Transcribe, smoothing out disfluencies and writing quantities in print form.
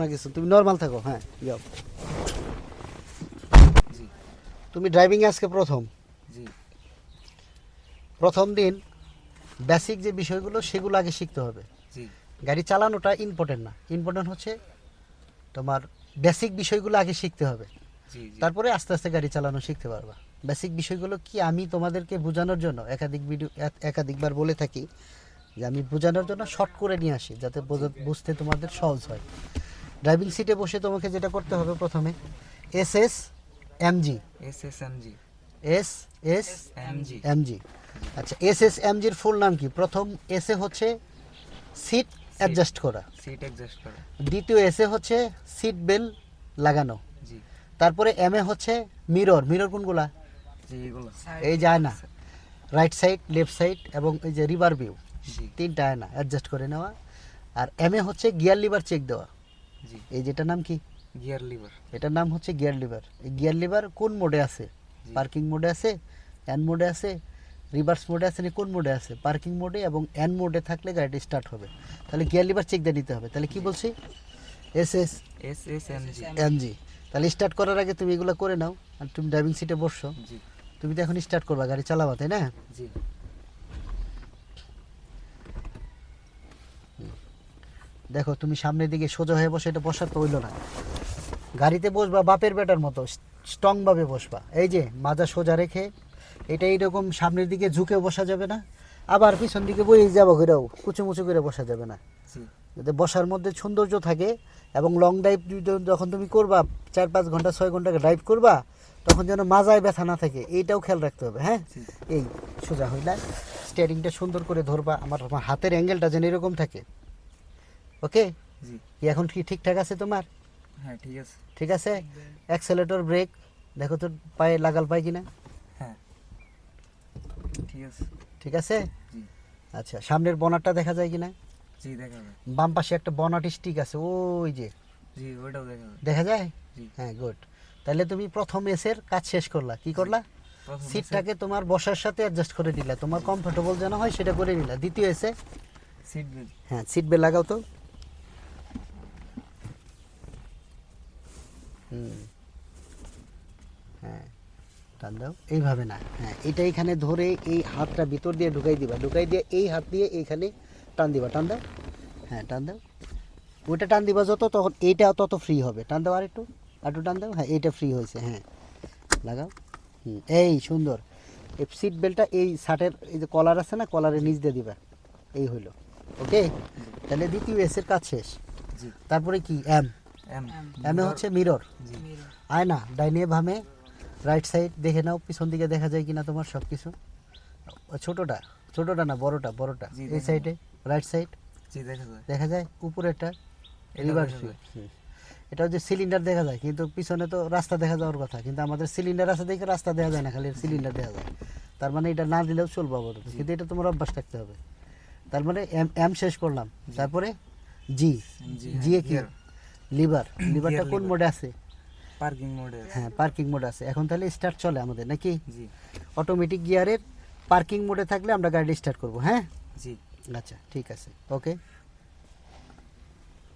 না কিছু, তুমি নর্মাল থাকো। হ্যাঁ যাও। জি তুমি ড্রাইভিং আজকে জি প্রথম দিন বেসিক যে বিষয়গুলো সেগুলো আগে শিখতে হবে। জি গাড়ি চালানোটা ইম্পর্টেন্ট না, ইম্পর্টেন্ট হচ্ছে তোমার বেসিক বিষয়গুলো আগে শিখতে হবে, জি জি তারপরে আস্তে আস্তে গাড়ি চালানো শিখতে পারবা। বেসিক বিষয়গুলো কি আমি তোমাদেরকে বোঝানোর জন্য একাধিকবার বলে থাকি যে আমি বোঝানোর জন্য শর্ট করে নিয়ে আসি যাতে বুঝতে তোমাদের সহজ হয়। ড্রাইভিং সিটে বসে তোমাকে যেটা করতে হবে প্রথমে SS MG. SSMG S S MG MG. আচ্ছা, এসএস এমজির ফুল নাম কি? প্রথম এসে হচ্ছে সিট অ্যাডজাস্ট করা, সিট অ্যাডজাস্ট করা। দ্বিতীয় এসে হচ্ছে সিট বেল্ট লাগানো, জি তারপরে এম এ হচ্ছে মিরর। মিরর কোনগুলা? জি এগুলো। এই যে আয়না, রাইট সাইড, লেফট সাইড এবং এই যে রিভার ভিউ, জি তিনটা আয়না অ্যাডজাস্ট করে নেওয়া। আর এম এ হচ্ছে গিয়ার লিভার চেক দেওয়া। জি এই যেটার নাম কি? Gear liver. এটার নাম হচ্ছে গিয়ার লিভার। এই গিয়ার লিভার কোন মোডে আছে? জি। পার্কিং মোডে আছে, এন মোডে আছে, রিভার্স মোডে আছে, না কোন মোডে আছে? পার্কিং মোডে এবং এন মোডে থাকলে গাড়িটি স্টার্ট হবে। তাহলে গিয়ার লিভার চেক দিয়ে নিতে হবে। তাহলে কি বলছি? S S SSMG MG. তাহলে স্টার্ট করার আগে তুমি এগুলো করে নাও। আর তুমি ড্রাইভিং সিটে বসছো, জি তুমি তো এখন স্টার্ট করবা, গাড়ি চালাবা, তাই না? জি দেখো তুমি সামনের দিকে সোজা হয়ে বসে, এটা বসার তো হইলো না। গাড়িতে বসবা বাপের বেটার মতো, স্ট্রংভাবে বসবা। এই যে মাজা সোজা রেখে, এটা এইরকম সামনের দিকে ঝুঁকে বসা যাবে না, আবার পিছন দিকে বই যাবো ঘুরেও কুচুমুচু করে বসা যাবে না। জি যাতে বসার মধ্যে সৌন্দর্য থাকে। এবং লং ড্রাইভ যখন তুমি করবা, 4-5 ঘন্টা 6 ঘন্টা ড্রাইভ করবা, তখন যেন মাজায় ব্যথা না থাকে, এইটাও খেয়াল রাখতে হবে। হ্যাঁ, জি এই সোজা হইলা, স্টিয়ারিংটা সুন্দর করে ধরবা, আমার আমার হাতের অ্যাঙ্গেলটা যেন এরকম থাকে। ওকে, জি কি এখন কি ঠিকঠাক আছে তোমার? হ্যাঁ ঠিক আছে। ঠিক আছে। অ্যাক্সেলেটর, ব্রেক দেখো তো পায়ে লাগাল পায় কিনা। হ্যাঁ ঠিক আছে। ঠিক আছে। জি আচ্ছা, সামনের বনারটা দেখা যায় কিনা? জি দেখা যায়। বাম পাশে একটা বনাট স্টিক আছে, ওই যে জি ওইটাও দেখা যায়। দেখা যায়। জি হ্যাঁ, গুড। তাহলে তুমি প্রথম এসের কাজ শেষ করলা। কি করলা? প্রথম সিটটাকে তোমার বসার সাথে অ্যাডজাস্ট করে দিলা, তোমার কমফোর্টেবল যেন হয় সেটা করে নিলা। দ্বিতীয় এসে সিট বেল্ট। হ্যাঁ সিট বেল্ট লাগাও তো। হুম, হ্যাঁ টান দাও, এইভাবে না, হ্যাঁ এটা এখানে ধরে এই হাতটা ভিতর দিয়ে ঢুকাই দিবা, ঢুকাই দিয়ে এই হাত দিয়ে এইখানে টান দিবা, টান দাও। হ্যাঁ টান দাও, ওইটা টান দিবা যত, তখন এইটা তত ফ্রি হবে। টান দাও আর একটু, টান দাও। হ্যাঁ এইটা ফ্রি হয়েছে, হ্যাঁ লাগাও। হুম, এই সুন্দর। এই সিট বেল্টটা এই শার্টের এই যে কলার আছে না, কলারের নিচ দিয়ে দিবা। এই হইলো। ওকে, তাহলে দ্বিতীয় এসের কাজ শেষ। জি তারপরে কি? এম। এম এম এ হচ্ছে মিরর, জি আয়না, ডাইনে বামে, রাইট সাইড দেখে নাও, পিছন দিকে দেখা যায় কিনা তোমার সব কিছু। ছোটোটা, ছোটোটা না বড়টা, বড়টা জি, এই দেখা সাইডে, রাইট সাইড জি দেখা যায়। দেখা যায়। উপরেরটা এটাও রিভার্স দেখা যায়। এটা হচ্ছে সিলিন্ডার দেখা যায়, কিন্তু পিছনে তো রাস্তা দেখা যাওয়ার কথা, কিন্তু আমাদের সিলিন্ডার আছে দেখে রাস্তা দেখা যায় না, খালি সিলিন্ডার দেখা যায়। তার মানে এটা না দিলেও চলবো আপাতত, কিন্তু এটা তোমার অভ্যাস থাকতে হবে। তার মানে এম এম শেষ করলাম। তারপরে জি, জি জি এ কি? লিভার। লিভারটা কোন লিভার। মোডে আছে? পার্কিং মোডে আছে। হ্যাঁ পার্কিং মোড আছে। এখন তাহলে স্টার্ট চলে আমাদের নাকি? জি অটোমেটিক গিয়ারের পার্কিং মোডে থাকলে আমরা গাড়ি স্টার্ট করব। হ্যাঁ, জি আচ্ছা ঠিক আছে, ওকে।